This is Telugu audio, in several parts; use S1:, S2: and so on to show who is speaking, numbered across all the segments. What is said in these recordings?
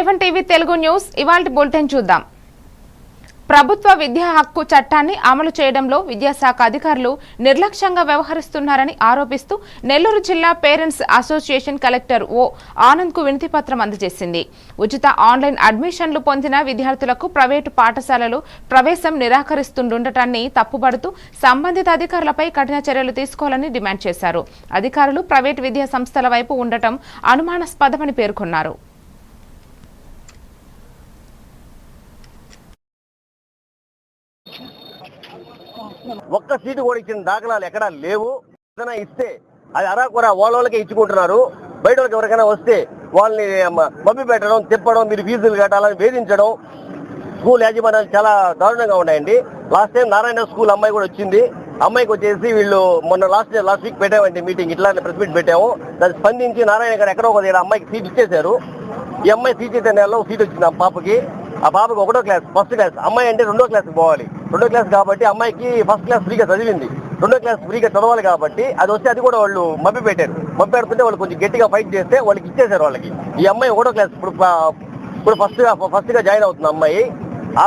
S1: I1 టీవీ తెలుగు న్యూస్ ఇవాల్టి బులెటిన్ చూద్దాం. ప్రభుత్వ విద్యా హక్కు చట్టాన్ని అమలు చేయడంలో విద్యాశాఖ అధికారులు నిర్లక్ష్యంగా వ్యవహరిస్తున్నారని ఆరోపిస్తూ నెల్లూరు జిల్లా పేరెంట్స్ అసోసియేషన్ కలెక్టర్ ఓ ఆనంద్కు వినతి పత్రం అందజేసింది. ఉచిత ఆన్లైన్ అడ్మిషన్లు పొందిన విద్యార్థులకు ప్రైవేటు పాఠశాలలు ప్రవేశం నిరాకరిస్తుండటాన్ని తప్పుపడుతూ సంబంధిత అధికారులపై కఠిన చర్యలు తీసుకోవాలని డిమాండ్ చేశారు. అధికారులు ప్రైవేటు విద్యా సంస్థల వైపు ఉండటం అనుమానాస్పదమని పేర్కొన్నారు.
S2: ఒక్క సీటు కూడా ఇచ్చిన దాఖలాలు ఎక్కడా లేవు. ఏదైనా ఇస్తే అది అరాకొరా వాళ్ళకే ఇచ్చుకుంటున్నారు. బయట వాళ్ళకి ఎవరికైనా వస్తే వాళ్ళని మబ్బి పెట్టడం, తిప్పడం, మీరు ఫీజులు కట్టాలని వేధించడం స్కూల్ యాజమాన్యాలు చాలా దారుణంగా ఉన్నాయండి. లాస్ట్ టైం నారాయణ స్కూల్ అమ్మాయి కూడా వచ్చింది. అమ్మాయికి వచ్చేసి వీళ్ళు మొన్న లాస్ట్ వీక్ పెట్టామండి మీటింగ్, ఇట్లా ప్రెస్ మీట్ పెట్టాము. దాన్ని స్పందించి నారాయణ గారు ఎక్కడో ఒక అమ్మాయికి సీట్ ఇచ్చేశారు. ఈ అమ్మాయి సీట్ నెలలో సీట్ వచ్చింది ఆ పాపకి. ఆ పాపకి 1వ క్లాస్, ఫస్ట్ క్లాస్. అమ్మాయి అంటే 2వ క్లాస్కి పోవాలి. 2వ క్లాస్ కాబట్టి అమ్మాయికి ఫస్ట్ క్లాస్ ఫ్రీగా చదివింది. 2వ క్లాస్ ఫ్రీగా చదవాలి కాబట్టి అది వస్తే అది కూడా వాళ్ళు మబ్బి పెట్టారు. మబ్బి పెడుతుంటే వాళ్ళు కొంచెం గట్టిగా ఫైట్ చేస్తే వాళ్ళకి ఇచ్చేశారు వాళ్ళకి. ఈ అమ్మాయి 1వ క్లాస్ ఇప్పుడు ఫస్ట్గా జాయిన్ అవుతుంది అమ్మాయి.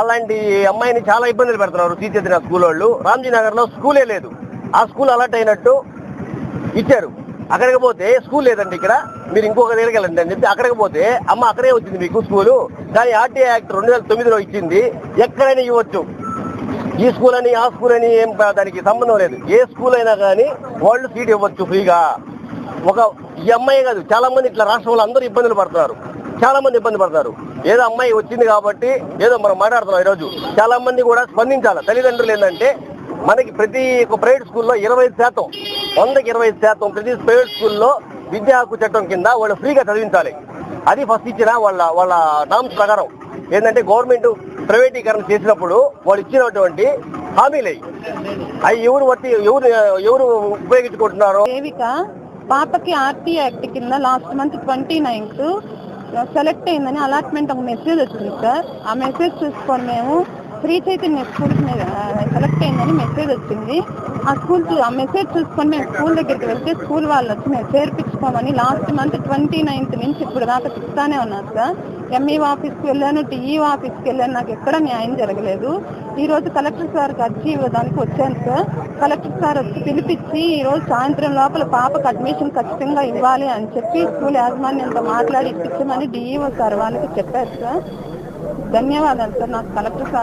S2: అలాంటి అమ్మాయిని చాలా ఇబ్బందులు పెడుతున్నారు శ్రీచైతన్య స్కూల్ వాళ్ళు. రామ్జీనగర్లో స్కూలే లేదు. ఆ స్కూల్ అలర్ట్ అయినట్టు ఇచ్చారు. అక్కడికి పోతే స్కూల్ లేదండి, ఇక్కడ మీరు ఇంకొక దగ్గరికి వెళ్ళండి అని చెప్పి అక్కడికి పోతే అమ్మ అక్కడే వచ్చింది మీకు స్కూలు. కానీ ఆర్టీఐ యాక్ట్ 2009లో ఇచ్చింది, ఎక్కడైనా ఇవ్వచ్చు. ఈ స్కూల్ అని ఆ స్కూల్ అని ఏం దానికి సంబంధం లేదు. ఏ స్కూల్ అయినా కానీ వాళ్ళు సీట్ ఇవ్వచ్చు ఫ్రీగా. ఈ అమ్మాయి కాదు, చాలా మంది ఇట్లా రాష్ట్రంలో అందరూ ఇబ్బందులు పడుతున్నారు. చాలా మంది ఇబ్బంది పడతారు. ఏదో అమ్మాయి వచ్చింది కాబట్టి ఏదో మనం మాట్లాడుతున్నాం ఈరోజు. చాలా మంది కూడా స్పందించాలి. తల్లిదండ్రులు ఏంటంటే మనకి ప్రతి ఒక్క ప్రైవేట్ స్కూల్లో 25%, 100కి 25% ప్రతి ప్రైవేట్ స్కూల్లో విద్యా హక్కు చట్టం కింద వాళ్ళు ఫ్రీగా చదివించాలి. అది ఫస్ట్ ఇచ్చిన వాళ్ళ నామ్స్ ప్రకారం ఏంటంటే గవర్నమెంట్ ప్రైవేటీకరణ చేసినప్పుడు వాళ్ళు ఇచ్చినటువంటి హామీలే అవి ఎవరు ఉపయోగించుకుంటున్నారో.
S3: పాపకి ఆర్టీ యాక్ట్ కింద లాస్ట్ మంత్ 29th సెలెక్ట్ అయిందని అలాట్మెంట్ ఒక మెసేజ్ వచ్చింది సార్. ఆ మెసేజ్ చూసుకొని మేము శ్రీ చైతన్య స్కూల్ సెలెక్ట్ అయిందని మెసేజ్ వచ్చింది. ఆ మెసేజ్ చూసుకొని మేము స్కూల్ దగ్గరికి వెళ్తే స్కూల్ వాళ్ళు వచ్చి మేము చేర్పించుకోమని లాస్ట్ మంత్ 29th నుంచి ఇప్పుడు దాకా చెప్తానే ఉన్నారు సార్. ఎంఈఓ ఆఫీస్కి వెళ్ళాను, టీఈఓ ఆఫీస్కి వెళ్ళాను, నాకు ఎక్కడ న్యాయం జరగలేదు. ఈ రోజు కలెక్టర్ సార్కి అర్జీ ఇవ్వడానికి వచ్చాను సార్. కలెక్టర్ సార్ వచ్చి పిలిపించి ఈ రోజు సాయంత్రం లోపల పాపకు అడ్మిషన్ ఖచ్చితంగా ఇవ్వాలి అని చెప్పి స్కూల్ యాజమాన్యంతో మాట్లాడి ఇప్పించమని డిఈఓ సార్ వాళ్ళకి చెప్పారు సార్. ధన్యవాదాలు సార్. నాకు కలెక్టర్ సార్